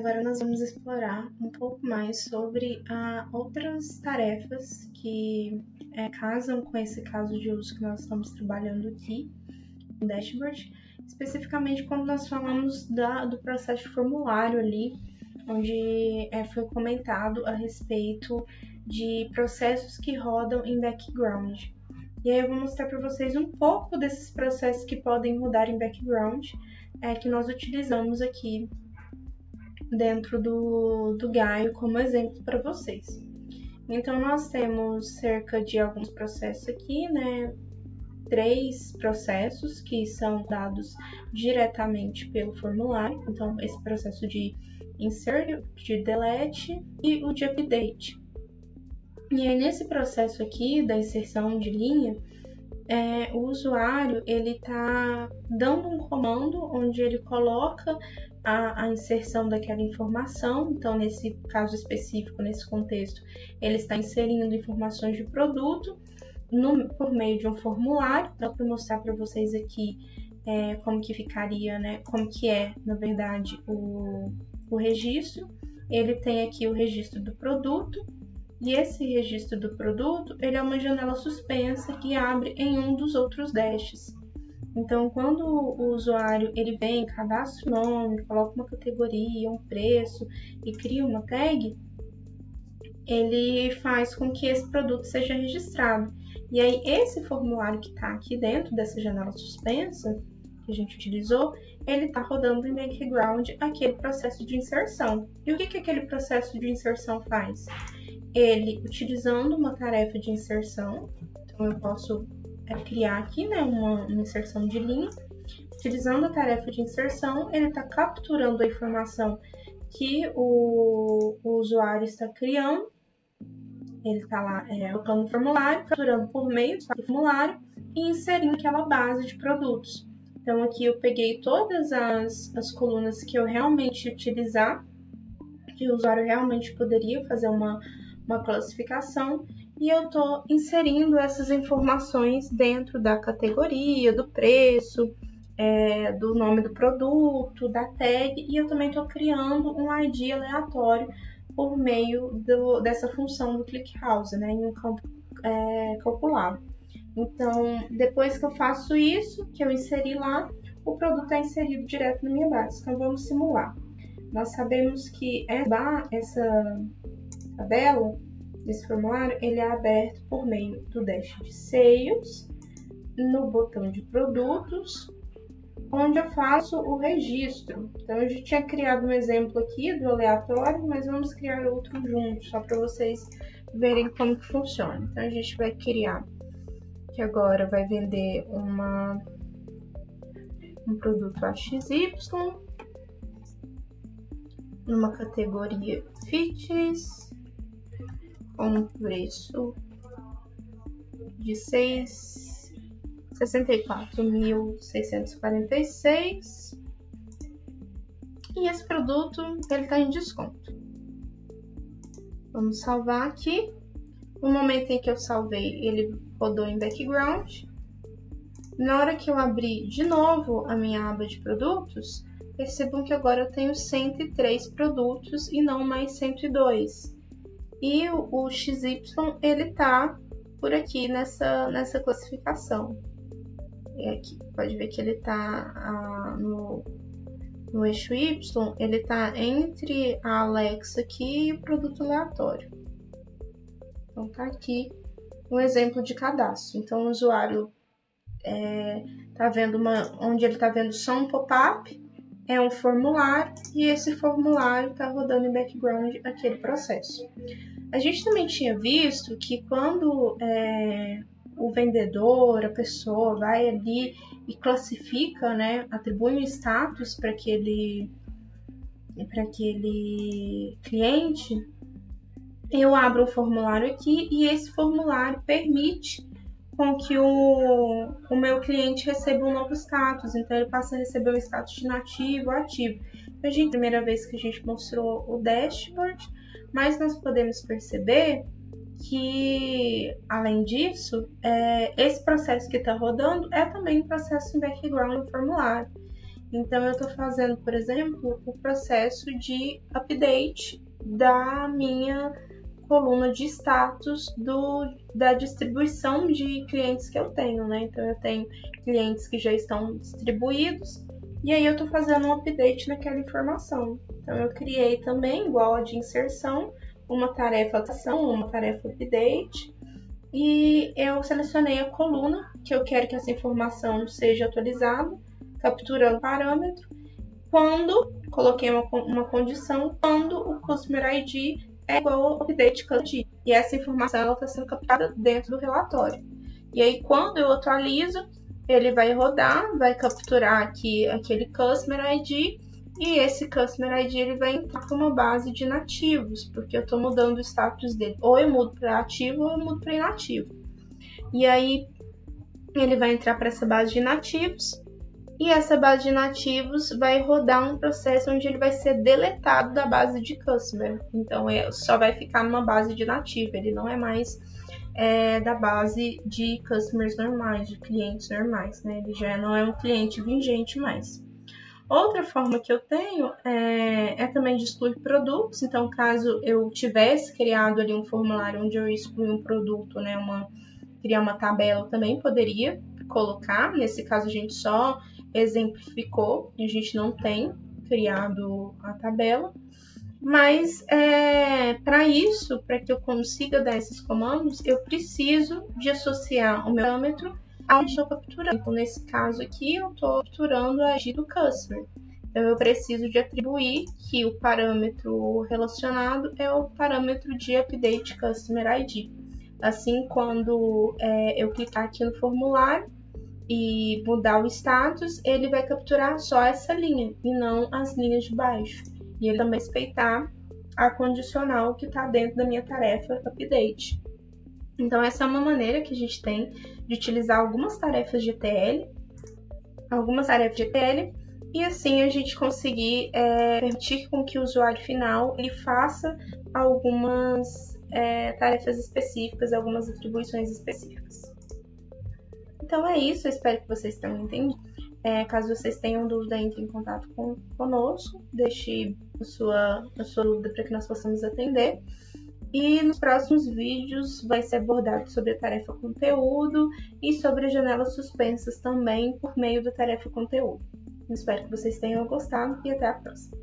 agora nós vamos explorar um pouco mais sobre outras tarefas que casam com esse caso de uso que nós estamos trabalhando aqui no dashboard, especificamente quando nós falamos do processo de formulário ali, onde foi comentado a respeito de processos que rodam em background. E aí eu vou mostrar para vocês um pouco desses processos que podem rodar em background, que nós utilizamos aqui dentro do Gaio como exemplo para vocês. Então, nós temos cerca de alguns processos aqui, né? 3 processos que são dados diretamente pelo formulário. Então, esse processo de insert, de delete e o de update. E aí, nesse processo aqui da inserção de linha, o usuário ele está dando um comando onde ele coloca a inserção daquela informação. Então, nesse caso específico, nesse contexto, ele está inserindo informações de produto por meio de um formulário. Então, para mostrar para vocês aqui como que ficaria, né? Como que na verdade, o registro. Ele tem aqui o registro do produto. E esse registro do produto, ele é uma janela suspensa que abre em um dos outros dashes. Então, quando o usuário ele vem, cadastra o nome, coloca uma categoria, um preço e cria uma tag, ele faz com que esse produto seja registrado. E aí, esse formulário que está aqui dentro dessa janela suspensa, que a gente utilizou, ele está rodando em background aquele processo de inserção. E o que aquele processo de inserção faz? Ele, utilizando uma tarefa de inserção, então eu posso criar aqui, né, uma inserção de linha. Utilizando a tarefa de inserção, ele está capturando a informação que o usuário está criando. Ele está lá colocando o formulário, capturando por meio do formulário e inserindo aquela base de produtos. Então, aqui eu peguei todas as colunas que eu realmente utilizar, que o usuário realmente poderia fazer uma classificação, e eu estou inserindo essas informações dentro da categoria, do preço, do nome do produto, da tag, e eu também estou criando um ID aleatório por meio dessa função do ClickHouse, né, em um campo calculado. Então, depois que eu faço isso, que eu inseri lá, o produto é inserido direto na minha base. Então, vamos simular. Nós sabemos que essa tabela desse formulário, ele é aberto por meio do dash de Sales, no botão de Produtos, onde eu faço o registro. Então, eu já tinha criado um exemplo aqui do aleatório, mas vamos criar outro junto, só para vocês verem como que funciona. Então, a gente vai criar, que agora vai vender um produto AXY, numa categoria Fits, com um preço de 64.646, e esse produto ele está em desconto. Vamos salvar aqui. No momento em que eu salvei, ele rodou em background. Na hora que eu abrir de novo a minha aba de produtos, percebam que agora eu tenho 103 produtos e não mais 102. E o XY, ele tá por aqui nessa classificação. E aqui, pode ver que ele tá no eixo Y, ele tá entre a Alexa aqui e o produto aleatório. Então, tá aqui um exemplo de cadastro. Então, o usuário tá vendo onde ele tá vendo só um pop-up, é um formulário, e esse formulário está rodando em background aquele processo. A gente também tinha visto que quando o vendedor, a pessoa, vai ali e classifica, né, atribui um status para aquele cliente, eu abro o formulário aqui e esse formulário permite com que o meu cliente receba um novo status. Então, ele passa a receber o status de inativo ou ativo. A primeira vez que a gente mostrou o dashboard, mas nós podemos perceber que, além disso, esse processo que está rodando é também um processo em background no formulário. Então, eu estou fazendo, por exemplo, o processo de update da minha coluna de status da distribuição de clientes que eu tenho, né? Então, eu tenho clientes que já estão distribuídos e aí eu estou fazendo um update naquela informação. Então, eu criei também, igual a de inserção, uma tarefa atualização, uma tarefa update, e eu selecionei a coluna que eu quero que essa informação seja atualizada, capturando o parâmetro, quando coloquei uma condição, quando o Customer ID é igual ao update Customer ID. E essa informação está sendo captada dentro do relatório. E aí, quando eu atualizo, ele vai rodar, vai capturar aqui aquele Customer ID, e esse Customer ID ele vai entrar para uma base de inativos, porque eu estou mudando o status dele. Ou eu mudo para ativo ou eu mudo para inativo. E aí, ele vai entrar para essa base de inativos, e essa base de inativos vai rodar um processo onde ele vai ser deletado da base de customer. Então, só vai ficar numa base de inativo, ele não é mais da base de customers normais, de clientes normais, né? Ele já não é um cliente vigente mais. Outra forma que eu tenho é também de excluir produtos. Então, caso eu tivesse criado ali um formulário onde eu excluí um produto, né, criar uma tabela, eu também poderia colocar. Nesse caso, a gente só exemplificou, a gente não tem criado a tabela. Mas para isso, para que eu consiga dar esses comandos, eu preciso de associar o meu parâmetro aonde estou capturando. Então, nesse caso aqui, eu estou capturando a ID do customer. Então, eu preciso de atribuir que o parâmetro relacionado é o parâmetro de update customer ID. Assim, quando eu clicar aqui no formulário e mudar o status, ele vai capturar só essa linha e não as linhas de baixo. E ele também respeitar a condicional que está dentro da minha tarefa update. Então, essa é uma maneira que a gente tem de utilizar algumas tarefas de ETL, e assim a gente conseguir permitir com que o usuário final ele faça algumas tarefas específicas, algumas atribuições específicas. Então é isso, eu espero que vocês tenham entendido. Caso vocês tenham dúvida, entre em contato conosco, deixe a sua dúvida para que nós possamos atender. E nos próximos vídeos vai ser abordado sobre a tarefa conteúdo e sobre as janelas suspensas também por meio da tarefa conteúdo. Espero que vocês tenham gostado e até a próxima.